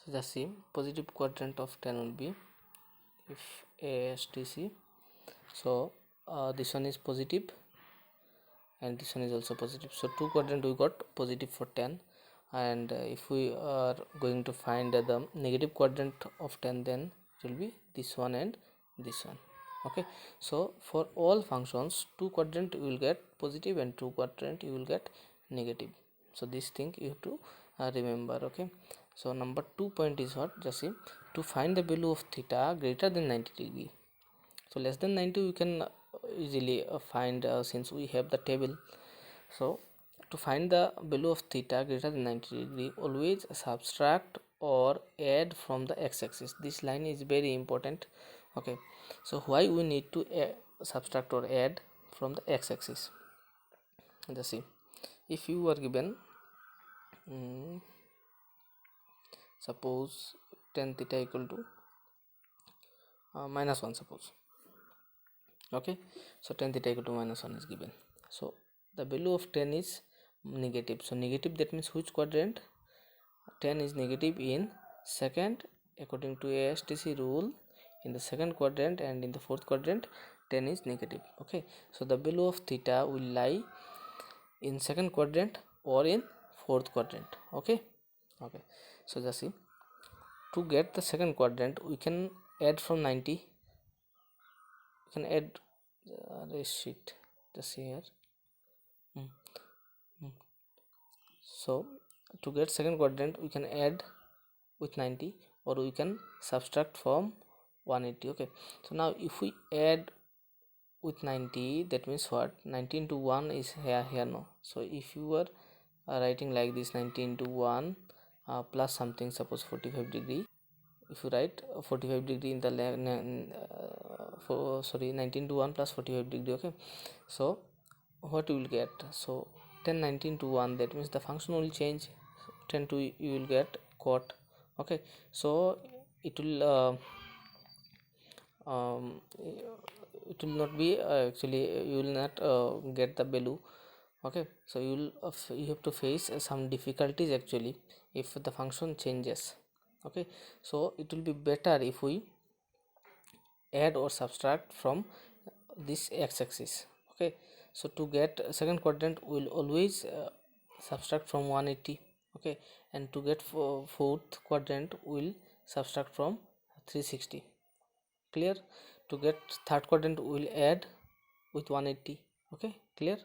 So just see, positive quadrant of 10 will be if ASTC. So this one is positive and this one is also positive, so two quadrant we got positive for 10. And if we are going to find the negative quadrant of 10, then it will be this one and this one. Okay, so for all functions, two quadrant you will get positive and two quadrant you will get negative. So this thing you have to remember. Okay, so number 2 point is what? Just see, to find the value of theta greater than 90 degree. So less than 90 we can easily find since we have the table. So to find the value of theta greater than 90 degree, always subtract or add from the x-axis. This line is very important. Okay, so why we need to subtract or add from the x-axis? Just see, if you are given suppose tan theta equal to minus 1, suppose. Okay, so tan theta equal to minus 1 is given. So the value of 10 is negative. So negative, that means which quadrant? 10 is negative in second, according to ASTC rule, in the second quadrant, and in the fourth quadrant 10 is negative. Okay, so the value of theta will lie in second quadrant or in fourth quadrant. Okay, so just see, to get the second quadrant we can add from 90. We can add sheet, just see here. So to get second quadrant we can add with 90 or we can subtract from 180. Okay, so now if we add with 90, that means what? 90 into 1 is here no. So if you were writing like this, 90 into 1 plus something, suppose 45 degree. If you write 45 degree in the 90 into 1 plus 45 degree. Okay, so what you will get? So 10 90 into 1, that means the function will change. 10 to you will get cot. Okay, so it will it will not be actually you will not get the value. Okay, so you will you have to face some difficulties actually if the function changes. Okay, so it will be better if we add or subtract from this x-axis. Okay, so to get second quadrant we will always subtract from 180. Okay, and to get fourth quadrant we will subtract from 360. Clear? To get third quadrant we will add with 180. Okay, clear?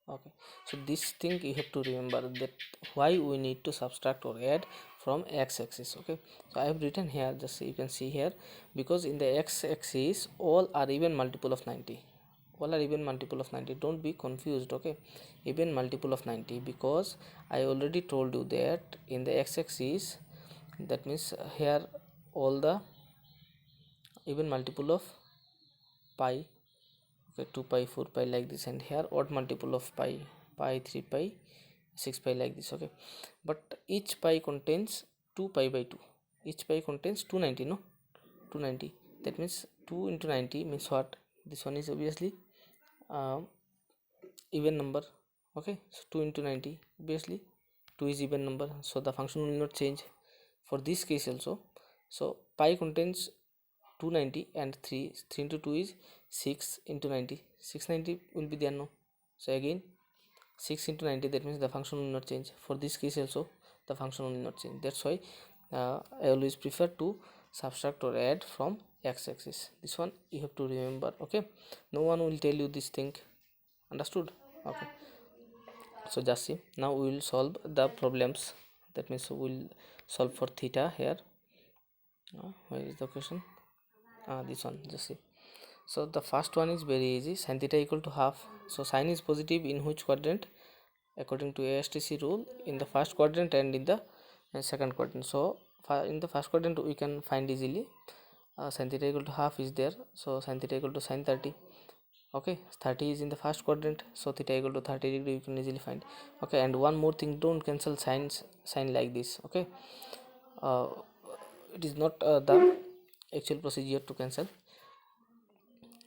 Okay, so this thing you have to remember, that why we need to subtract or add from x-axis. Okay, so I have written here, just so you can see here, because in the x-axis all are even multiple of 90. All are even multiple of 90, don't be confused. Okay, even multiple of 90, because I already told you that in the x-axis, that means here all the even multiple of pi. Okay, 2 pi 4 pi like this, and here odd multiple of pi 3 pi 6 pi like this. Okay, but each pi contains 2 pi by 2. Each pi contains 290, no, 290. That means 2 into 90 means what? This one is obviously even number. Okay, so 2 into 90, obviously 2 is even number, so the function will not change for this case also. So pi contains 290 and 3 into 2 is 6 into 90, 690 will be there, no. So again 6 into 90, that means the function will not change. For this case also the function will not change. That's why I always prefer to subtract or add from x-axis. This one you have to remember. Okay, no one will tell you this thing. Understood? Okay, so just see, now we will solve the problems. That means we will solve for theta here. Where is the question? This one, just see. So the first one is very easy, sin theta equal to half. So sin is positive in which quadrant? According to ASTC rule, in the first quadrant and in the second quadrant. So in the first quadrant we can find easily, sin theta equal to half is there, so sin theta equal to sin 30. Okay, 30 is in the first quadrant, so theta equal to 30 degree you can easily find. Okay, and one more thing, don't cancel sign like this. Okay, it is not the actual procedure to cancel.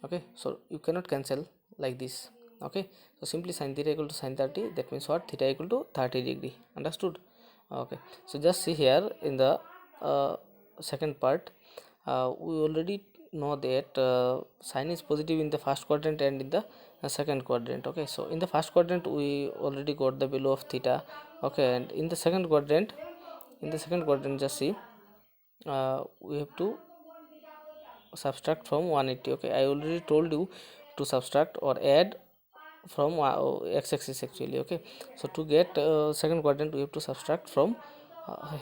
Okay, so you cannot cancel like this. Okay, so simply sin theta equal to sin 30, that means what? Theta equal to 30 degree. Understood? Okay, so just see here in the second part, we already know that sine is positive in the first quadrant and in the second quadrant. Okay, so in the first quadrant we already got the value of theta. Okay, and in the second quadrant, just see, we have to subtract from 180. Okay, I already told you to subtract or add from x-axis actually. Okay, so to get second quadrant we have to subtract from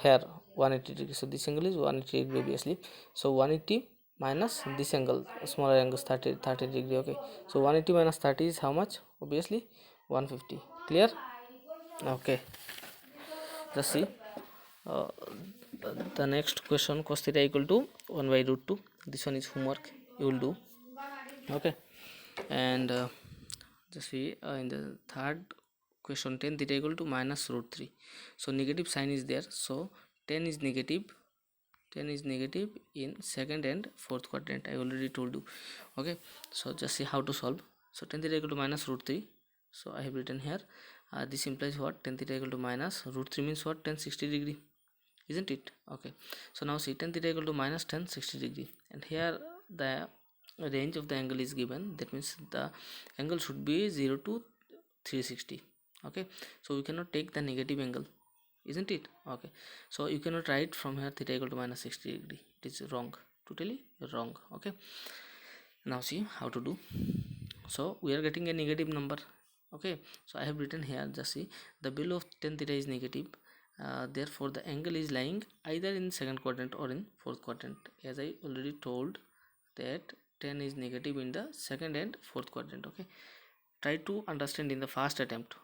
here 180 degrees. So this angle is 180 degree obviously. So 180 minus this angle, smaller angle, 30 degree. Okay, so 180 minus 30 is how much? Obviously 150. Clear? Okay, just see, uh, the next question, cos theta equal to 1 by root 2. This one is homework, you will do. Okay, and just see, in the third question, tan theta equal to minus root 3. So negative sign is there, so tan is negative, in second and fourth quadrant, I already told you. Okay, so just see how to solve. So tan theta equal to minus root 3, so I have written here, this implies what? Tan theta equal to minus root 3 means what? Tan 60 degree, isn't it? Okay, so now see, tan theta equal to minus tan 60 degree, and here the range of the angle is given. That means the angle should be 0 to 360. Okay, so we cannot take the negative angle, isn't it? Okay, so you cannot write from here theta equal to minus 60 degree. It is wrong, totally wrong. Okay, now see how to do. So we are getting a negative number. Okay, so I have written here, just see, the value of tan theta is negative, therefore the angle is lying either in second quadrant or in fourth quadrant. As I already told that tan is negative in the second and fourth quadrant. Okay, try to understand in the first attempt.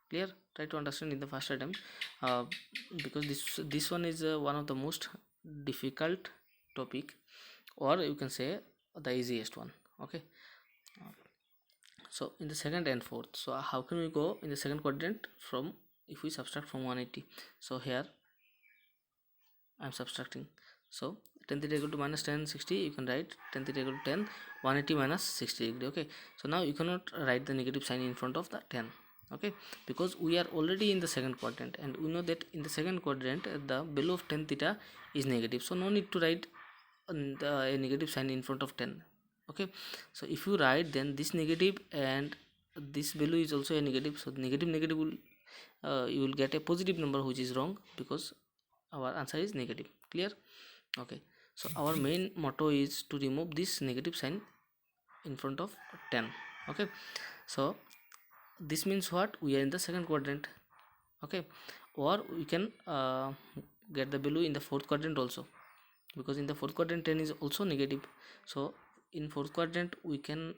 Clear? Try to understand in the first attempt, because this one is one of the most difficult topic, or you can say the easiest one. Okay, so in the second and fourth, so how can we go in the second quadrant? From, if we subtract from 180, so here I'm subtracting. So tan theta equal to minus tan 60, you can write tan theta equal to 10 180 minus 60 degree. Okay, so now you cannot write the negative sign in front of the 10. Okay, because we are already in the second quadrant, and we know that in the second quadrant the value of tan theta is negative, so no need to write a negative sign in front of 10. Okay, so if you write, then this negative and this value is also a negative, so negative will, you will get a positive number, which is wrong, because our answer is negative. Clear? Okay, so our main motto is to remove this negative sign in front of 10. Okay, so this means what? We are in the second quadrant. Okay, or we can get the value in the fourth quadrant also, because in the fourth quadrant 10 is also negative. So in fourth quadrant we can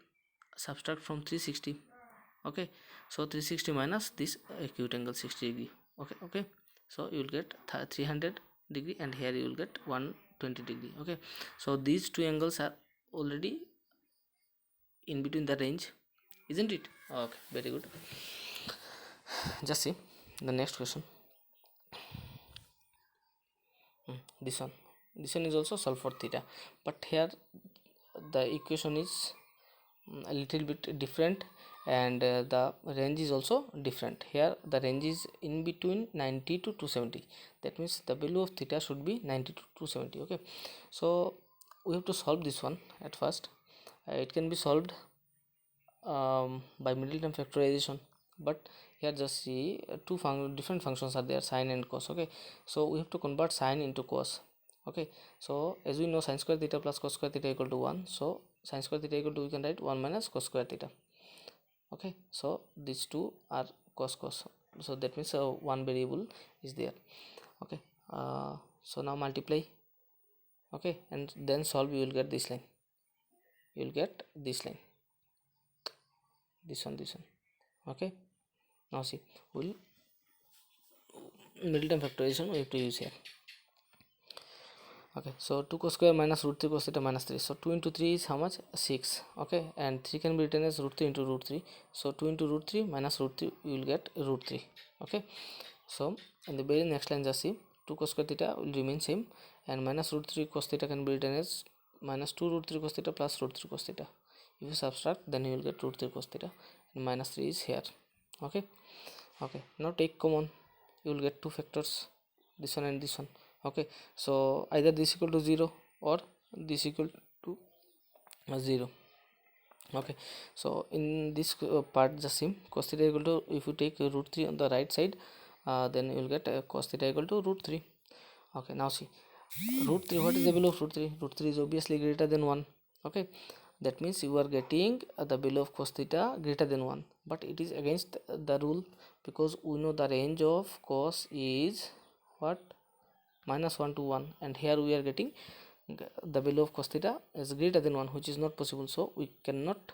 subtract from 360. Okay, so 360 minus this acute angle 60 degree. Okay, so you will get 300 degree, and here you will get 120 degree. Okay, so these two angles are already in between the range, isn't it? Okay, very good. Just see the next question. This one is also solve for theta, but here the equation is a little bit different, and the range is also different. Here the range is in between 90 to 270. That means the value of theta should be 90 to 270. Okay, so we have to solve this one at first. It can be solved by middle term factorization, but here just see, two different functions are there, sine and cos. Okay, so we have to convert sine into cos. Okay, so as we know, sine square theta plus cos square theta equal to 1, so sine square theta equal to, we can write 1 minus cos square theta. Okay, so these two are cos, so that means one variable is there. Okay, so now multiply. Okay, and then solve, you will get this line, you will get this line, this one. Okay, now see, we'll middle term factorization we have to use here. Okay, so 2 cos square minus root 3 cos theta minus 3, so 2 into 3 is how much? 6. Okay, and 3 can be written as root 3 into root 3, so 2 into root 3 minus root 3, you will get root 3. Okay, so in the very next line, just see, 2 cos square theta will remain same, and minus root 3 cos theta can be written as minus 2 root 3 cos theta plus root 3 cos theta. If you subtract, then you will get root 3 cos theta, and minus 3 is here. Okay, now take common, you will get two factors, this one and this one. Okay, so either this equal to 0 or this equal to 0. Okay, so in this part just same cos theta equal to, if you take root 3 on the right side, then you will get cos theta equal to root 3. Okay, now see root 3, what is the value of root 3? Root 3 is obviously greater than 1. Okay, that means you are getting the value of cos theta greater than 1, but it is against the rule, because we know the range of cos is what, -1 to 1, and here we are getting the value of cos theta is greater than 1, which is not possible, so we cannot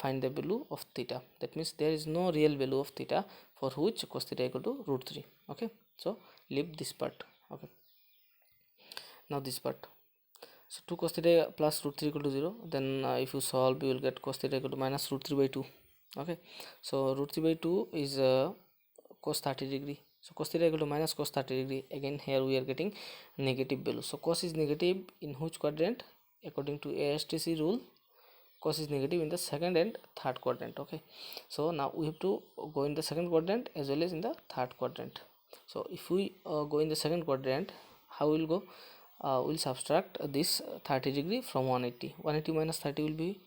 find the value of theta. That means there is no real value of theta for which cos theta equal to root 3. Okay, so leave this part. Okay, now this part, so 2 cos theta plus root 3 equal to 0, then if you solve you will get cos theta equal to minus root 3 by 2. Okay, so root 3 by 2 is cos 30 degree, so cos theta equal to minus cos 30 degree. Again here we are getting negative value, so cos is negative in which quadrant? According to ASTC rule, cos is negative in the second and third quadrant. Okay, so now we have to go in the second quadrant as well as in the third quadrant. So if we go in the second quadrant, how will go? We'll subtract this 30 degree from 180. 180 minus 30 will be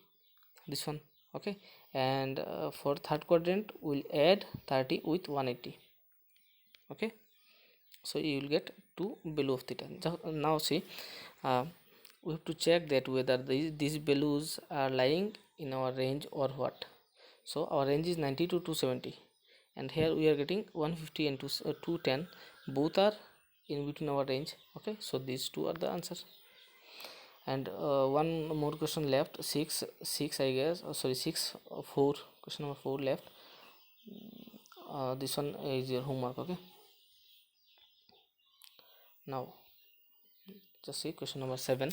this one. Okay, and for third quadrant we'll add 30 with 180. Okay, so you will get 2 value of theta. Now see, we have to check that whether these values are lying in our range or what. So our range is 90 to 270, and here we are getting 150 and 210, both are in between our range. Okay, so these two are the answers. And one more question left, 6 I guess, sorry 6 4, question number 4 left. This one is your homework. Okay, now just see question number 7.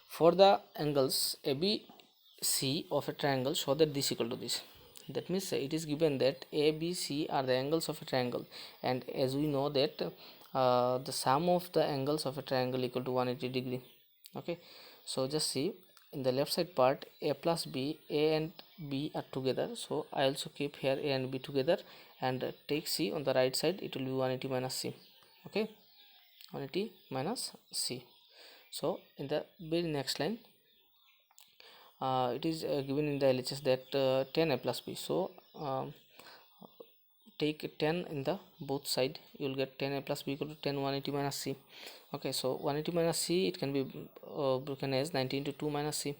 For the angles ABC of a triangle, show that this equal to this. That means it is given that ABC are the angles of a triangle, and as we know that the sum of the angles of a triangle equal to 180 degree. Okay, so just see in the left side part, A plus B, A and B are together, so I also keep here A and B together, and take C on the right side, it will be 180 minus C. Okay, 180 minus C. So in the very next line, it is given in the LHS that 10 A plus B, so take 10 in the both side, you will get 10 A plus B equal to 10 180 minus C. Okay, so 180 minus C, it can be broken as 19 to 2 minus C.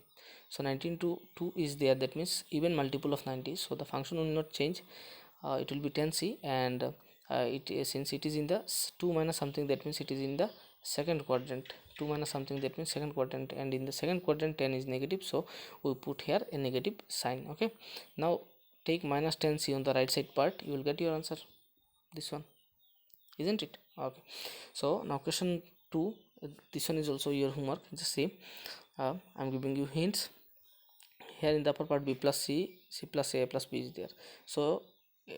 So 19 to 2 is there, that means even multiple of 90, so the function will not change. It will be 10C, and since it is in the 2 minus something, that means it is in the second quadrant. 2 minus something, that means second quadrant, and in the second quadrant 10 is negative, so we put here a negative sign. Okay, now take minus 10C on the right side part, you will get your answer, this one, isn't it? Okay, so now question 2, this one is also your homework. Just see, I'm giving you hints here. In the upper part, B plus C, C plus A plus B is there. So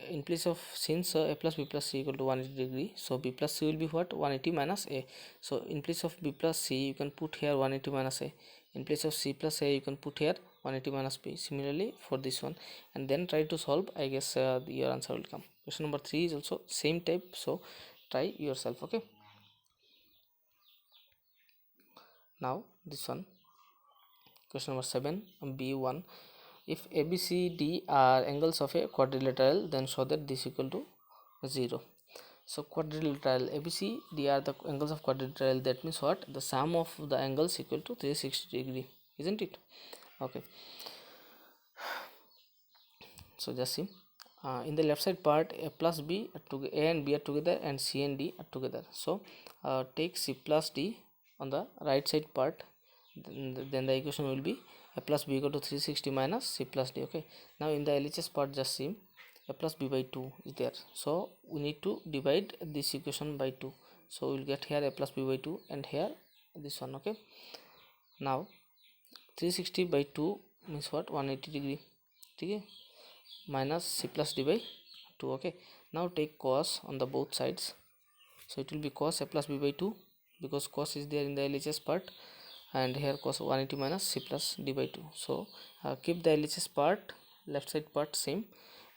in place of, since A plus B plus C equal to 180 degree, so B plus C will be what, 180 minus A. So in place of B plus C, you can put here 180 minus A. In place of C plus A, you can put here 180 minus B. Similarly for this one, and then try to solve. I guess your answer will come. Question number 3 is also same type, so try yourself. Okay, now this one, question number 7, B1. If ABCD are angles of a quadrilateral, then show that this equal to 0. So quadrilateral, ABCD are the angles of quadrilateral, that means what, the sum of the angles equal to 360 degree, isn't it? Okay, so just see, in the left side part, A plus B A and B are together, and C and D are together. So take C plus D on the right side part, then the equation will be A plus B equal to 360 minus C plus D. Okay, now in the LHS part, just see, A plus B by 2 is there, so we need to divide this equation by 2, so we will get here A plus B by 2, and here this one. Okay, now 360 by 2 means what, 180 degree. Okay, minus C plus D by 2. Okay, now take cos on the both sides, so it will be cos A plus B by 2, because cos is there in the LHS part, and here cos 180 minus C plus D by 2. So keep the LHS part, left side part same,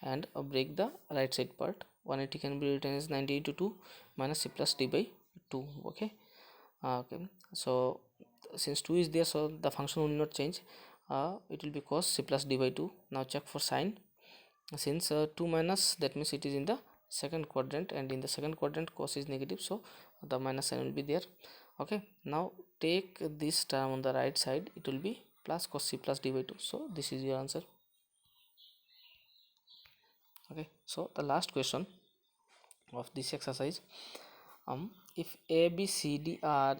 and break the right side part. 180 can be written as 90 into 2 minus C plus D by 2. Okay. Okay, so since 2 is there, so the function will not change. It will be cos c plus d by 2. Now check for sign. Since 2 minus, that means it is in the second quadrant, and in the second quadrant cos is negative, so the minus sign will be there. Okay, now take this term on the right side, it will be plus cos c plus d by 2. So this is your answer. Okay, so the last question of this exercise, if a b c d are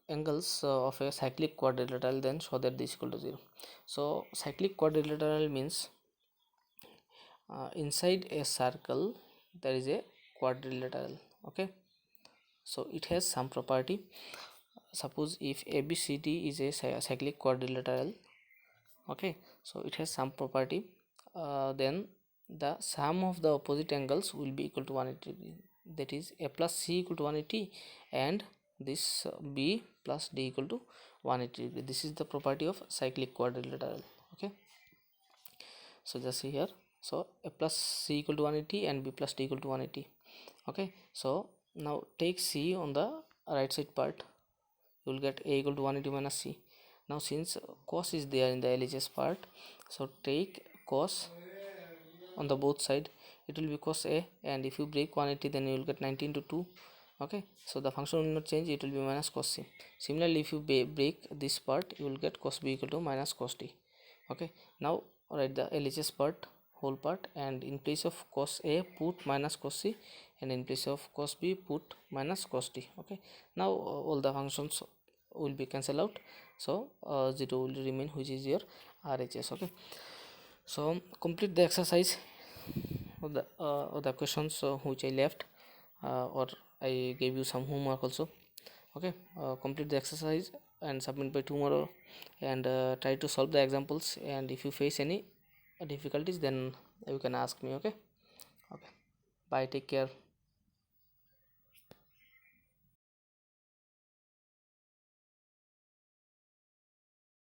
angles of a cyclic quadrilateral, then show that this is equal to 0. So cyclic quadrilateral means inside a circle there is a quadrilateral. Okay, so it has some property. Suppose if abcd is a cyclic quadrilateral, okay, so it has some property, then the sum of the opposite angles will be equal to 180 degree. That is a plus c equal to 180, and this b plus d equal to 180 degree. This is the property of cyclic quadrilateral. Okay, so just see here, so a plus c equal to 180 and b plus d equal to 180. Okay, so now take c on the right side part, you will get a equal to 180 minus c. Now since cos is there in the LHS part, so take cos on the both side, it will be cos a, and if you break 180, then you will get 19 to 2. Okay, so the function will not change, it will be minus cos c. Similarly, if you break this part, you will get cos b equal to minus cos d. Okay, now write the LHS part, whole part, and in place of cos a put minus cos c, and in place of cos b put minus cos d. Okay, now all the functions will be cancelled out, so 0 will remain, which is your RHS. Okay, so complete the exercise of the questions which I left, or I gave you some homework also. Okay, complete the exercise and submit by tomorrow, and try to solve the examples, and if you face any difficulties, then you can ask me. Okay. Okay, bye, take care.